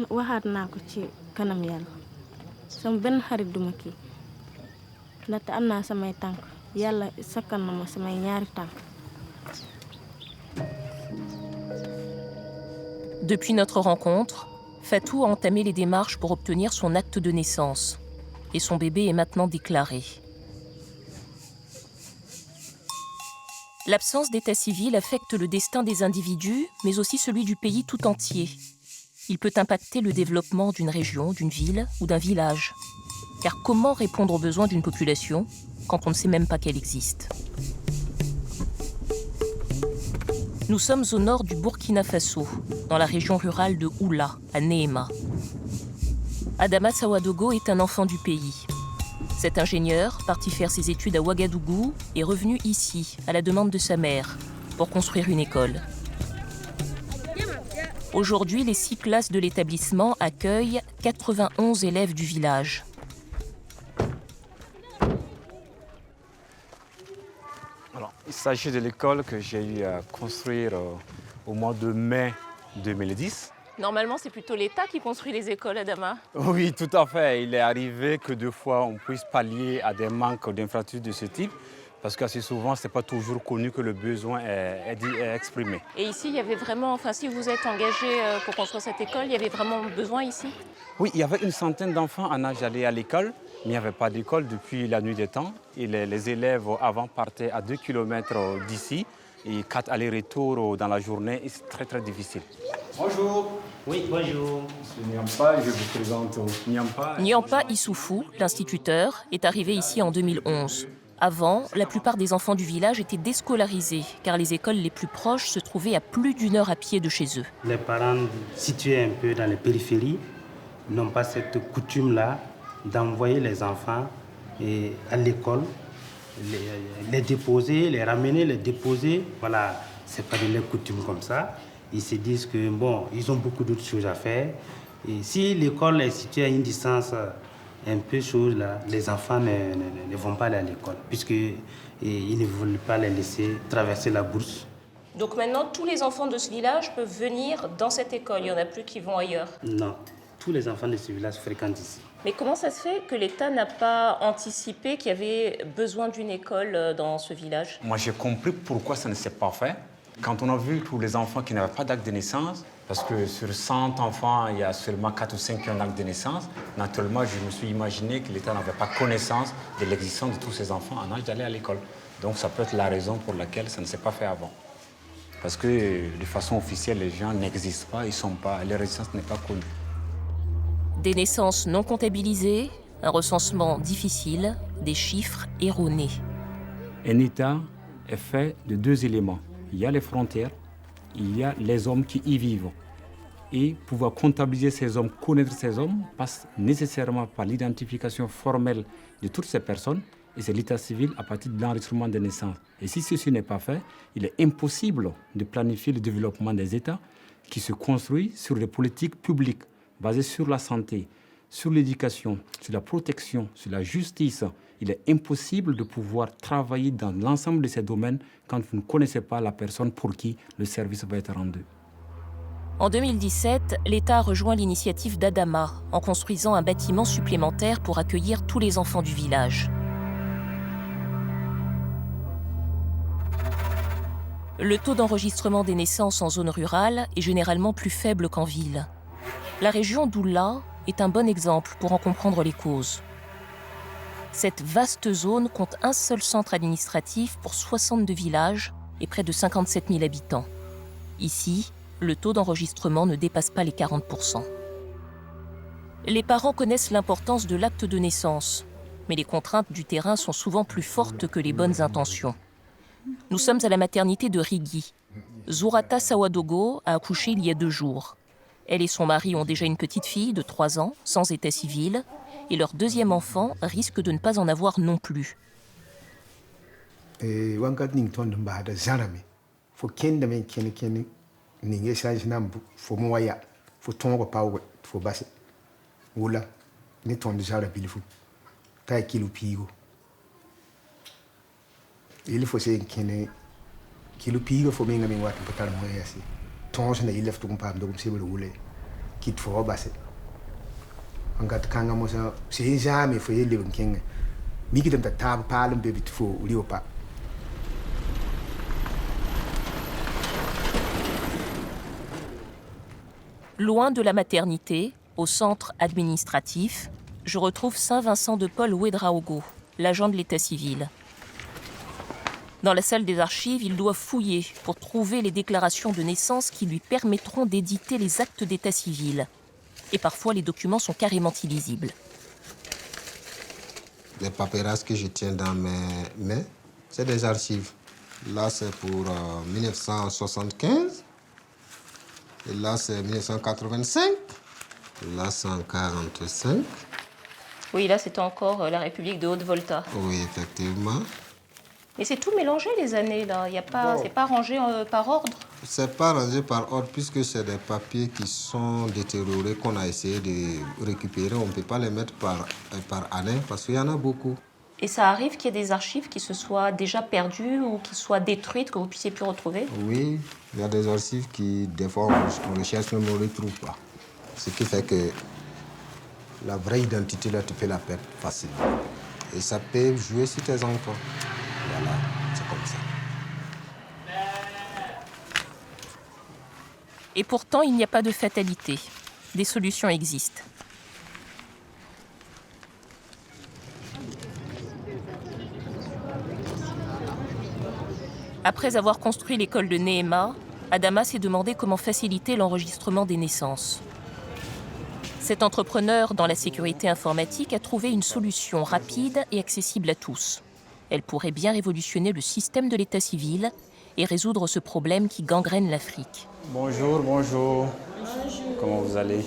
waxaat naa ko ci kanam yàlla sama benn xarit du ma kii ndaxte am naa samay tànk yàlla sakkan na ma samay ñaari tànk. Depuis notre rencontre, Fatou a entamé les démarches pour obtenir son acte de naissance. Et son bébé est maintenant déclaré. L'absence d'état civil affecte le destin des individus, mais aussi celui du pays tout entier. Il peut impacter le développement d'une région, d'une ville ou d'un village. Car comment répondre aux besoins d'une population quand on ne sait même pas qu'elle existe? Nous sommes au nord du Burkina Faso, dans la région rurale de Oula, à Néhéma. Adama Sawadogo est un enfant du pays. Cet ingénieur, parti faire ses études à Ouagadougou, est revenu ici, à la demande de sa mère, pour construire une école. Aujourd'hui, les 6 classes de l'établissement accueillent 91 élèves du village. Alors, il s'agit de l'école que j'ai eu à construire au mois de mai 2010. Normalement, c'est plutôt l'État qui construit les écoles, Adama. Oui, tout à fait. Il est arrivé que 2 fois, on puisse pallier à des manques d'infrastructures de ce type, parce qu'assez souvent, ce n'est pas toujours connu que le besoin est exprimé. Et ici, il y avait vraiment, enfin, si vous êtes engagé pour construire cette école, il y avait vraiment besoin ici? Oui, il y avait une centaine d'enfants en âge d'aller à l'école, mais il n'y avait pas d'école depuis la nuit des temps. Et les élèves avant partaient à 2 km d'ici, et 4 allers-retours dans la journée, et c'est très très difficile. Bonjour. Oui, bonjour. Monsieur Nyampa, je vous présente Nyampa. Nyampa Issoufou, l'instituteur, est arrivé ici en 2011. Avant, la plupart des enfants du village étaient déscolarisés, car les écoles les plus proches se trouvaient à plus d'1 heure à pied de chez eux. Les parents situés un peu dans les périphéries n'ont pas cette coutume-là d'envoyer les enfants à l'école, les déposer, les ramener, les déposer. Voilà, c'est pas de leur coutume comme ça. Ils se disent que bon, ils ont beaucoup d'autres choses à faire. Et si l'école est située à une distance un peu chose là, les enfants ne vont pas aller à l'école puisqu'ils ne veulent pas les laisser traverser la bourse. Donc maintenant, tous les enfants de ce village peuvent venir dans cette école. Il n'y en a plus qui vont ailleurs. Non, tous les enfants de ce village fréquentent ici. Mais comment ça se fait que l'État n'a pas anticipé qu'il y avait besoin d'une école dans ce village? Moi, j'ai compris pourquoi ça ne s'est pas fait. Quand on a vu tous les enfants qui n'avaient pas d'acte de naissance, parce que sur 100 enfants, il y a seulement 4 ou 5 qui ont un acte de naissance, naturellement, je me suis imaginé que l'État n'avait pas connaissance de l'existence de tous ces enfants en âge d'aller à l'école. Donc ça peut être la raison pour laquelle ça ne s'est pas fait avant. Parce que de façon officielle, les gens n'existent pas, leur existence n'est pas connue. Des naissances non comptabilisées, un recensement difficile, des chiffres erronés. Un État est fait de 2 éléments. Il y a les frontières, il y a les hommes qui y vivent. Et pouvoir comptabiliser ces hommes, connaître ces hommes, passe nécessairement par l'identification formelle de toutes ces personnes. Et c'est l'état civil à partir de l'enregistrement des naissances. Et si ceci n'est pas fait, il est impossible de planifier le développement des États qui se construit sur des politiques publiques basées sur la santé, sur l'éducation, sur la protection, sur la justice. Il est impossible de pouvoir travailler dans l'ensemble de ces domaines quand vous ne connaissez pas la personne pour qui le service va être rendu. En 2017, l'État a rejoint l'initiative d'Adama en construisant un bâtiment supplémentaire pour accueillir tous les enfants du village. Le taux d'enregistrement des naissances en zone rurale est généralement plus faible qu'en ville. La région d'Oula est un bon exemple pour en comprendre les causes. Cette vaste zone compte un seul centre administratif pour 62 villages et près de 57 000 habitants. Ici, le taux d'enregistrement ne dépasse pas les 40%. Les parents connaissent l'importance de l'acte de naissance, mais les contraintes du terrain sont souvent plus fortes que les bonnes intentions. Nous sommes à la maternité de Rigui. Zourata Sawadogo a accouché il y a 2 jours. Elle et son mari ont déjà une petite fille de 3 ans, sans état civil, et leur 2e enfant risque de ne pas en avoir non plus. Il faut se kene kilo pigo fo menga min watu patal mo yasi tons na ilef tum pam dum sibul wule kit fo basse angat kanga mo sa se jamais fo yele ben kenga mi kitam ta tab palum be bit fo liopa. Loin de la maternité, au centre administratif, je retrouve Saint-Vincent de Paul Ouedraogo, l'agent de l'état civil. Dans la salle des archives, il doit fouiller pour trouver les déclarations de naissance qui lui permettront d'éditer les actes d'état civil. Et parfois, les documents sont carrément illisibles. Les paperasses que je tiens dans mes mains, c'est des archives. Là, c'est pour 1975. Et là, c'est 1985. Là, c'est en 1945. Oui, là, c'était encore la République de Haute-Volta. Oui, effectivement. Mais c'est tout mélangé, les années, là. C'est pas rangé par ordre. C'est pas rangé par ordre puisque c'est des papiers qui sont détériorés qu'on a essayé de récupérer. On ne peut pas les mettre par année parce qu'il y en a beaucoup. Et ça arrive qu'il y ait des archives qui se soient déjà perdues ou qui soient détruites, que vous ne puissiez plus retrouver? Oui, il y a des archives qui, des fois, on recherche mais on ne les retrouve pas. Ce qui fait que la vraie identité, là, tu peux la perdre facilement. Et ça peut jouer sur tes enfants. Voilà, c'est comme ça. Et pourtant, il n'y a pas de fatalité. Des solutions existent. Après avoir construit l'école de Nehema, Adama s'est demandé comment faciliter l'enregistrement des naissances. Cet entrepreneur dans la sécurité informatique a trouvé une solution rapide et accessible à tous. Elle pourrait bien révolutionner le système de l'état civil et résoudre ce problème qui gangrène l'Afrique. Bonjour, bonjour. Comment vous allez?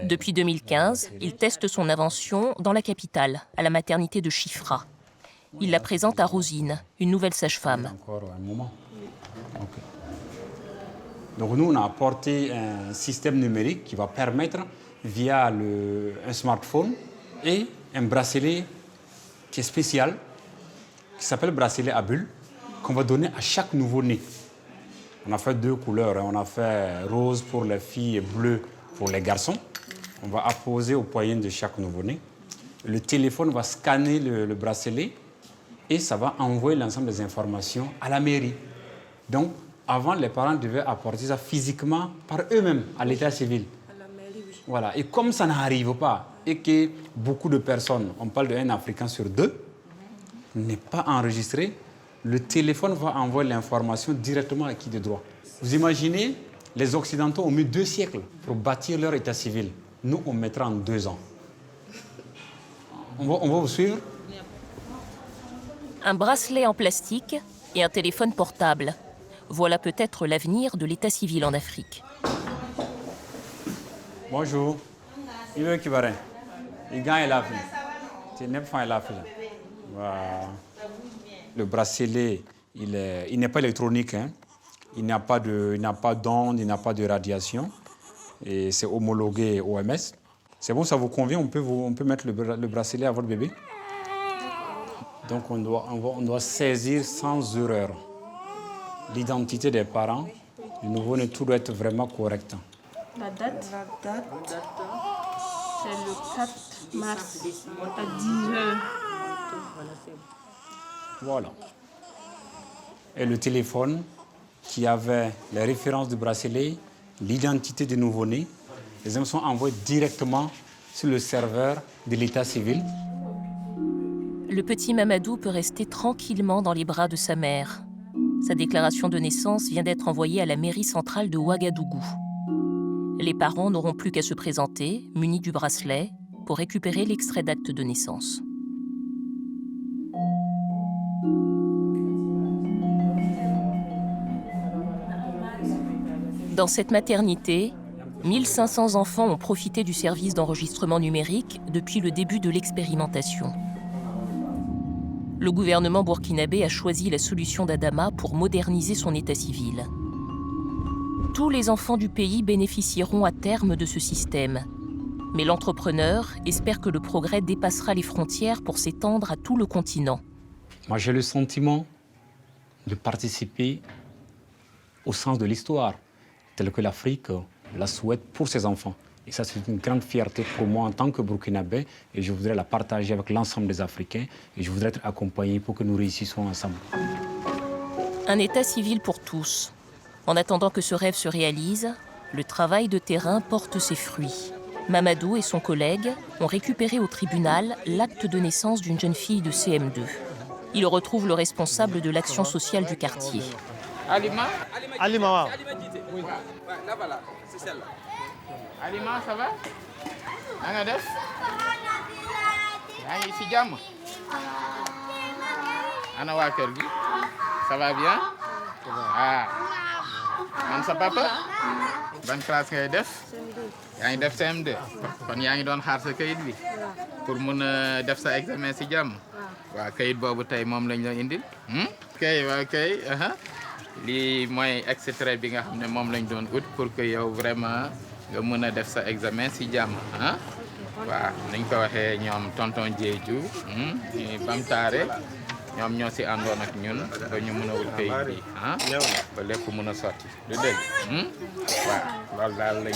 Depuis 2015, il teste son invention dans la capitale, à la maternité de Chifra. Il la présente à Rosine, une nouvelle sage-femme. Encore un moment. Okay. Donc nous, on a apporté un système numérique qui va permettre, via un smartphone et un bracelet qui est spécial, qui s'appelle bracelet à bulles, qu'on va donner à chaque nouveau-né. On a fait 2 couleurs. On a fait rose pour les filles et bleu pour les garçons. On va apposer au poignet de chaque nouveau-né. Le téléphone va scanner le bracelet et ça va envoyer l'ensemble des informations à la mairie. Donc, avant, les parents devaient apporter ça physiquement par eux-mêmes à l'état civil. À la mairie, oui. Voilà. Et comme ça n'arrive pas et que beaucoup de personnes, on parle d'un Africain sur 2, n'est pas enregistré, le téléphone va envoyer l'information directement à qui de droit. Vous imaginez, les Occidentaux ont mis 2 siècles pour bâtir leur état civil. Nous, on mettra en 2 ans. On va vous suivre? Un bracelet en plastique et un téléphone portable. Voilà peut-être l'avenir de l'état civil en Afrique. Bonjour. Il veut qui va. Il gagne la vie. C'est neuf fois la vie. Le bracelet, il n'est pas électronique. Hein. Il n'a pas d'onde, il n'a pas de radiation. Et c'est homologué OMS. C'est bon, ça vous convient? On peut mettre le bracelet à votre bébé? Donc on doit saisir sans erreur l'identité des parents. Le nouveau-né, tout doit être vraiment correct. La date, c'est le 4 mars à 10h. Voilà. Et le téléphone qui avait les références du bracelet, l'identité du nouveau-né, les informations sont envoyées directement sur le serveur de l'état civil. Le petit Mamadou peut rester tranquillement dans les bras de sa mère. Sa déclaration de naissance vient d'être envoyée à la mairie centrale de Ouagadougou. Les parents n'auront plus qu'à se présenter, munis du bracelet, pour récupérer l'extrait d'acte de naissance. Dans cette maternité, 1500 enfants ont profité du service d'enregistrement numérique depuis le début de l'expérimentation. Le gouvernement burkinabé a choisi la solution d'Adama pour moderniser son état civil. Tous les enfants du pays bénéficieront à terme de ce système. Mais l'entrepreneur espère que le progrès dépassera les frontières pour s'étendre à tout le continent. Moi, j'ai le sentiment de participer au sens de l'histoire, tel que l'Afrique la souhaite pour ses enfants. Et ça, c'est une grande fierté pour moi en tant que Burkinabé. Et je voudrais la partager avec l'ensemble des Africains. Et je voudrais être accompagné pour que nous réussissions ensemble. Un état civil pour tous. En attendant que ce rêve se réalise, le travail de terrain porte ses fruits. Mamadou et son collègue ont récupéré au tribunal l'acte de naissance d'une jeune fille de CM2. Ils retrouvent le responsable de l'action sociale du quartier. Alima, Alima, oui. Là, voilà, c'est celle-là. Alima, ça va? Nanga def? Yaa ngi ci jàmm? Ana waa kër gi? Ça va bien? Ah. Man sa papa? Ban classe ngay def? Yaa ngi def CM2. Kon yaa ngi doon xaar sa kayit bi pour mun a def sa examen ci jàmm. Waaw kayit boobu tey moom lañ la indil. Kay waa kay. lii mooy extrait bi nga xam ne moom lañ doon ut pour que yow vraiment nga mën a def sa examen si jàmm ah waaw nañ ko waxee ñoom tonton Diédhiou Bam Taare ñoom ñoo si àndoon ak ñun ba ñu mën a wut kayit bi ah ba lépp mën a sotti du dégg waaw loolu daal lañ.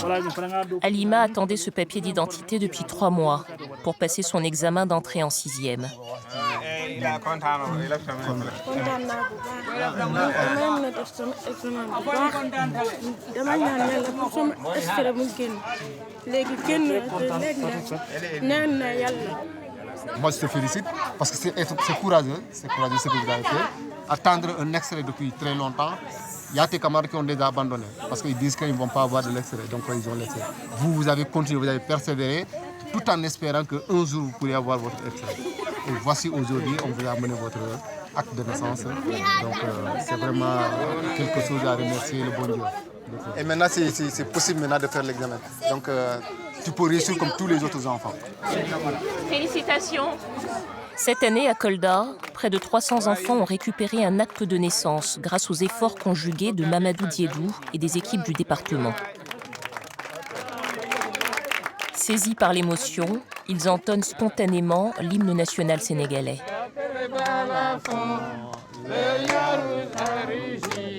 Halima attendait ce papier d'identité depuis 3 mois pour passer son examen d'entrée en 6e. kontaan naa bu baax dama mën a def sama examen bu baax dama ñaan yàlla pour sama extrait mu génn léegi génn léegi nag ñaan na yàlla. Moi, je te félicite parce que c'est courageux ce que vous avez fait. Attendre un extrait depuis très longtemps. Il y a des camarades qui ont déjà abandonné parce qu'ils disent qu'ils ne vont pas avoir de l'extrait, donc ils ont laissé. Vous avez continué, vous avez persévéré, tout en espérant qu'un jour vous pourriez avoir votre extrait. Et voici aujourd'hui, on vous a amené votre acte de naissance. Donc c'est vraiment quelque chose à remercier le bon Dieu. Et maintenant, c'est possible maintenant de faire l'examen. Donc tu peux réussir comme tous les autres enfants. Félicitations. Cette année, à Kolda, près de 300 enfants ont récupéré un acte de naissance grâce aux efforts conjugués de Mamadou Diédhiou et des équipes du département. Saisis par l'émotion, ils entonnent spontanément l'hymne national sénégalais.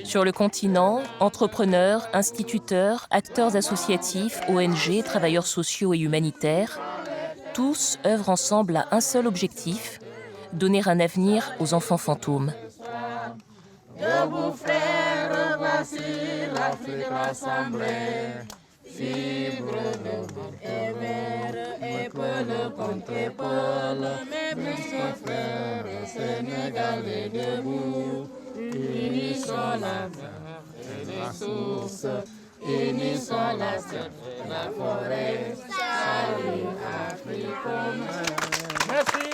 Sur le continent, entrepreneurs, instituteurs, acteurs associatifs, ONG, travailleurs sociaux et humanitaires, tous œuvrent ensemble à un seul objectif, donner un avenir aux enfants fantômes. Debout frères, voici l'Afrique rassemblée, fibre de notre et épaule contre épaule, mes frères sénégalais debout, unissons la mer et les sources, unissons la steppe et la forêt, salut Afrique. Merci.